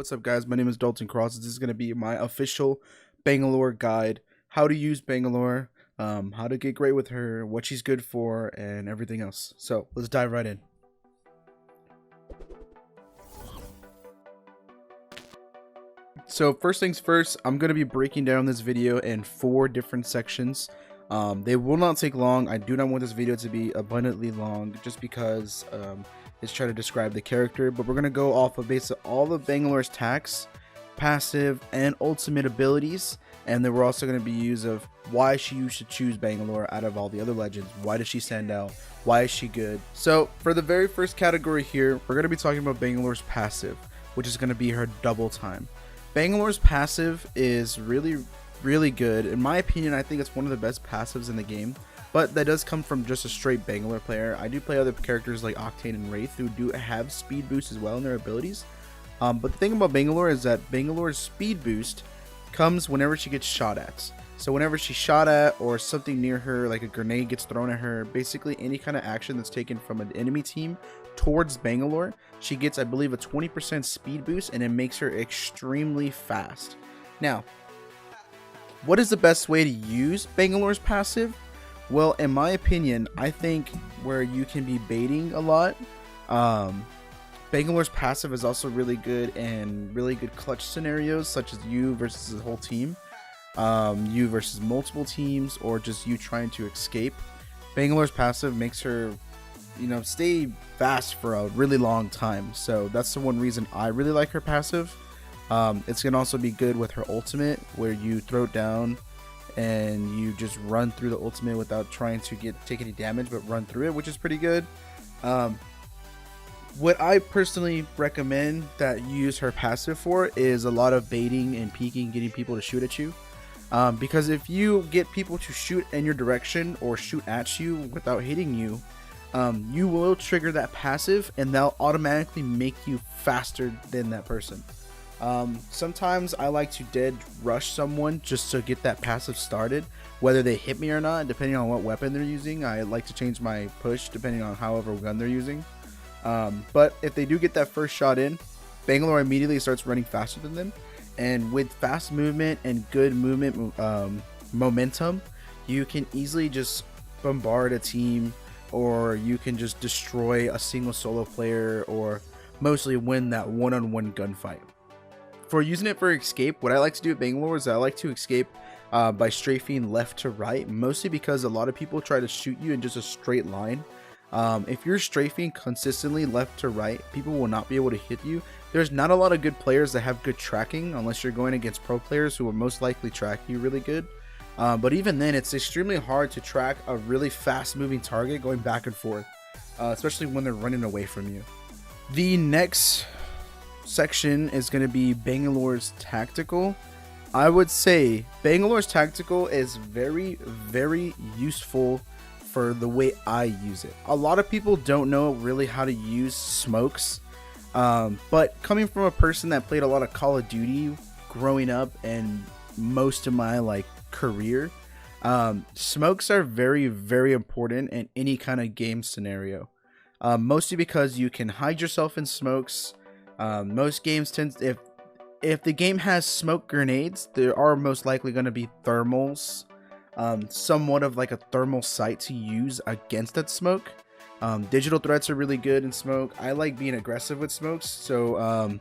What's up, guys? My name is Dalton Cross. This is going to be my official Bangalore guide. How to use Bangalore, how to get great with her, what she's good for, and everything else. So let's dive right in. So first things first, I'm going to be breaking down this video in 4 different sections. They will not take long. I do not want this video to be abundantly long just because it's trying to describe the character, but we're going to go off of basically all of Bangalore's tax, passive, and ultimate abilities, and then we're also going to be use of why you should choose Bangalore out of all the other legends. Why does she stand out? Why is she good? So for the very first category here, we're going to be talking about Bangalore's passive, which is going to be her double time. Bangalore's passive is really good. In my opinion, I think it's one of the best passives in the game, but that does come from just a straight Bangalore player. I do play other characters like Octane and Wraith who do have speed boost as well in their abilities. But the thing about Bangalore is that Bangalore's speed boost comes whenever she gets shot at. So whenever she's shot at or something near her, like a grenade gets thrown at her, basically any kind of action that's taken from an enemy team towards Bangalore, she gets, I believe, a 20% speed boost, and it makes her extremely fast. Now, what is the best way to use Bangalore's passive? Well, in my opinion, I think where you can be baiting a lot, Bangalore's passive is also really good in really good clutch scenarios, such as you versus the whole team, you versus multiple teams, or just you trying to escape. Bangalore's passive makes her, stay fast for a really long time. So that's the one reason I really like her passive. It's going to also be good with her ultimate, where you throw it down and you just run through the ultimate without trying to take any damage, but run through it, which is pretty good. What I personally recommend that you use her passive for is a lot of baiting and peeking, getting people to shoot at you. Because if you get people to shoot in your direction or shoot at you without hitting you, you will trigger that passive and they'll automatically make you faster than that person. Sometimes I like to dead rush someone just to get that passive started, whether they hit me or not, depending on what weapon they're using. I like to change my push depending on however gun they're using. But if they do get that first shot in, Bangalore immediately starts running faster than them. And with fast movement and good movement momentum, you can easily just bombard a team, or you can just destroy a single solo player, or mostly win that one-on-one gunfight. For using it for escape, what I like to do at Bangalore is I like to escape by strafing left to right, mostly because a lot of people try to shoot you in just a straight line. If you're strafing consistently left to right, people will not be able to hit you. There's not a lot of good players that have good tracking unless you're going against pro players who will most likely track you really good. But even then, it's extremely hard to track a really fast moving target going back and forth, especially when they're running away from you. The next section is going to be Bangalore's Tactical. I would say Bangalore's Tactical is very useful for the way I use it. A lot of people don't know really how to use smokes, but coming from a person that played a lot of Call of Duty growing up and most of my career, smokes are very important in any kind of game scenario, mostly because you can hide yourself in smokes. Most games if the game has smoke grenades, there are most likely going to be thermals, somewhat of like a thermal sight to use against that smoke. Digital threats are really good in smoke. I like being aggressive with smokes, so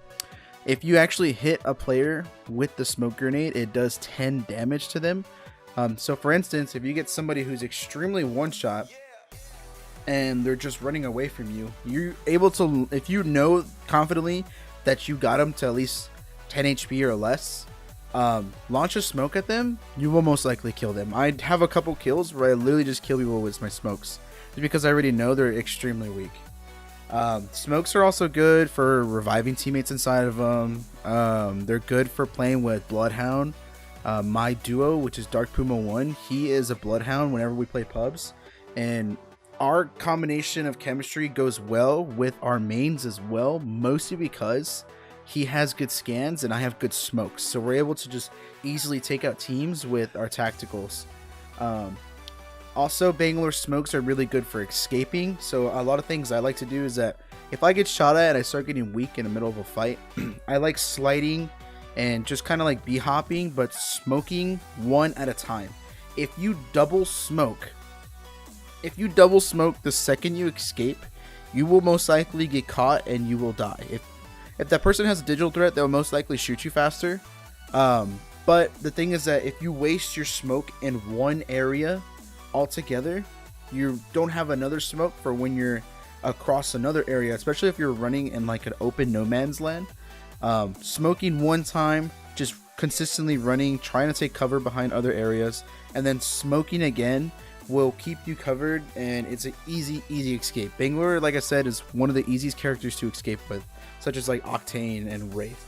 if you actually hit a player with the smoke grenade, it does 10 damage to them. So for instance, if you get somebody who's extremely one shot and they're just running away from you, you're able to, if you know confidently that you got them to at least 10 HP or less, launch a smoke at them, you will most likely kill them. I have a couple kills where I literally just kill people with my smokes, just because I already know they're extremely weak. Smokes are also good for reviving teammates inside of them. They're good for playing with Bloodhound. My duo, which is Dark Puma 1, he is a Bloodhound whenever we play pubs, and our combination of chemistry goes well with our mains as well, mostly because he has good scans and I have good smokes, so we're able to just easily take out teams with our tacticals. Also, Bangalore smokes are really good for escaping, so a lot of things I like to do is that if I get shot at and I start getting weak in the middle of a fight, I like sliding and just kind of like bee hopping, but smoking one at a time. If you double smoke the second you escape, you will most likely get caught and you will die. If that person has a digital threat, they'll most likely shoot you faster. But the thing is that if you waste your smoke in one area altogether, you don't have another smoke for when you're across another area, especially if you're running in like an open no man's land. Smoking one time, just consistently running, trying to take cover behind other areas, and then smoking again will keep you covered, and it's an easy escape. Bangalore, like I said, is one of the easiest characters to escape with, such as like Octane and Wraith.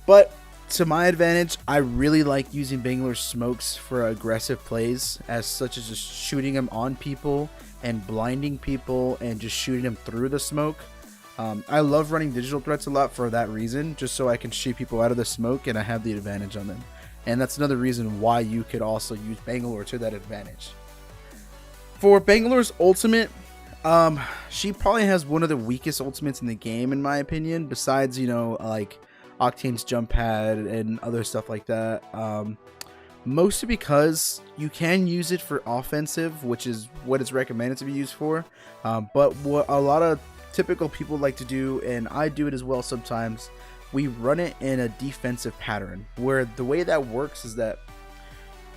But to my advantage, I really like using Bangalore's smokes for aggressive plays, such as just shooting them on people and blinding people and just shooting them through the smoke. I love running digital threats a lot for that reason, just so I can shoot people out of the smoke and I have the advantage on them. And that's another reason why you could also use Bangalore to that advantage. For Bangalore's ultimate, she probably has one of the weakest ultimates in the game, in my opinion, besides, you know, like Octane's jump pad and other stuff like that. Mostly because you can use it for offensive, which is what it's recommended to be used for. But what a lot of typical people like to do, and I do it as well sometimes, we run it in a defensive pattern, where the way that works is that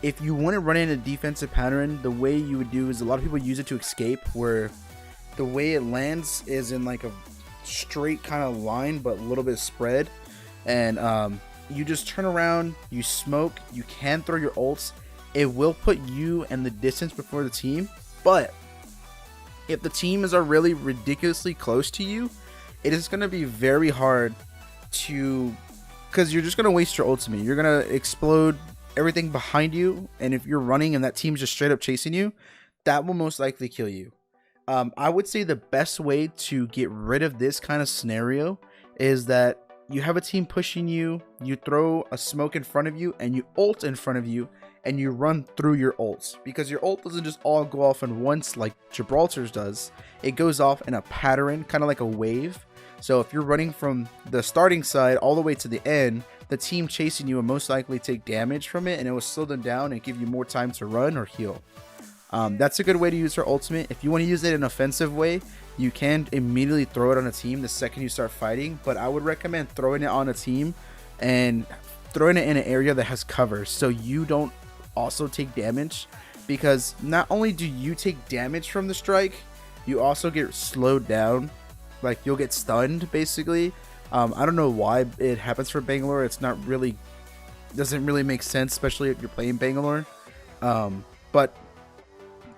if you want to run in a defensive pattern, the way you would do is a lot of people use it to escape, where the way it lands is in like a straight kind of line but a little bit spread, and you just turn around, you smoke, you can throw your ults, it will put you and the distance before the team. But if the team is really ridiculously close to you, it is going to be very hard to, because you're just going to waste your ultimate. You're going to explode everything behind you, and if you're running and that team's just straight up chasing you, that will most likely kill you. I would say the best way to get rid of this kind of scenario is that you have a team pushing you, you throw a smoke in front of you, and you ult in front of you, and you run through your ults, because your ult doesn't just all go off in once like Gibraltar's does. It goes off in a pattern, kind of like a wave. So if you're running from the starting side all the way to the end, the team chasing you will most likely take damage from it, and it will slow them down and give you more time to run or heal. That's a good way to use her ultimate. If you want to use it in an offensive way, you can immediately throw it on a team the second you start fighting, but I would recommend throwing it on a team and throwing it in an area that has cover, so you don't also take damage, because not only do you take damage from the strike, you also get slowed down. Like, you'll get stunned basically. I don't know why it happens for Bangalore. It's not really, doesn't really make sense, especially if you're playing Bangalore. But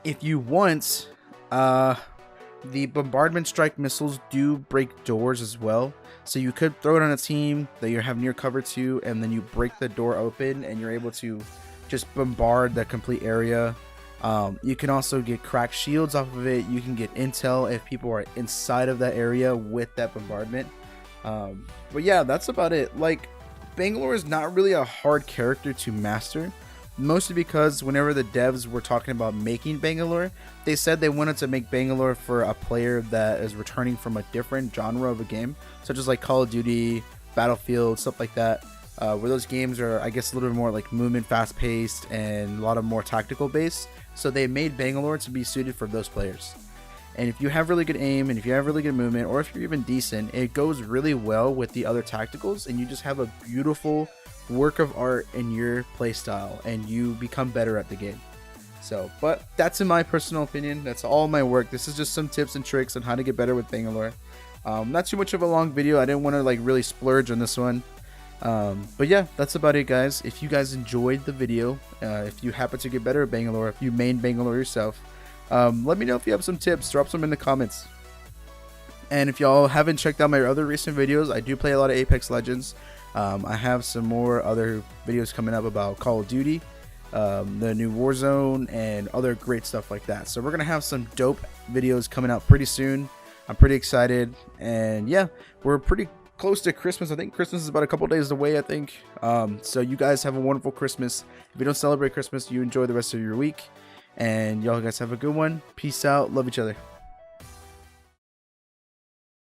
if you want, the bombardment strike missiles do break doors as well, so you could throw it on a team that you have near cover to, and then you break the door open and you're able to just bombard the complete area. You can also get cracked shields off of it. You can get intel if people are inside of that area with that bombardment. But yeah, that's about it. Like, Bangalore is not really a hard character to master, mostly because whenever the devs were talking about making Bangalore, they said they wanted to make Bangalore for a player that is returning from a different genre of a game, such as like Call of Duty, Battlefield, stuff like that, where those games are, I guess, a little bit more like movement, fast paced, and a lot of more tactical based. So they made Bangalore to be suited for those players. And if you have really good aim, and if you have really good movement, or if you're even decent, it goes really well with the other tacticals, and you just have a beautiful work of art in your playstyle, and you become better at the game. So, but that's in my personal opinion. That's all my work. This is just some tips and tricks on how to get better with Bangalore. Not too much of a long video. I didn't want to like really splurge on this one. But yeah, that's about it, guys. If you guys enjoyed the video, if you happen to get better at Bangalore, if you main Bangalore yourself, let me know if you have some tips. Drop some in the comments. And if y'all haven't checked out my other recent videos, I do play a lot of Apex Legends. I have some more other videos coming up about Call of Duty, the new Warzone, and other great stuff like that. So we're gonna have some dope videos coming out pretty soon. I'm pretty excited, and yeah, we're pretty close to Christmas. I think Christmas is about a couple days away, I think. So you guys have a wonderful Christmas. If you don't celebrate Christmas, you enjoy the rest of your week, and y'all guys have a good one. Peace out. Love each other.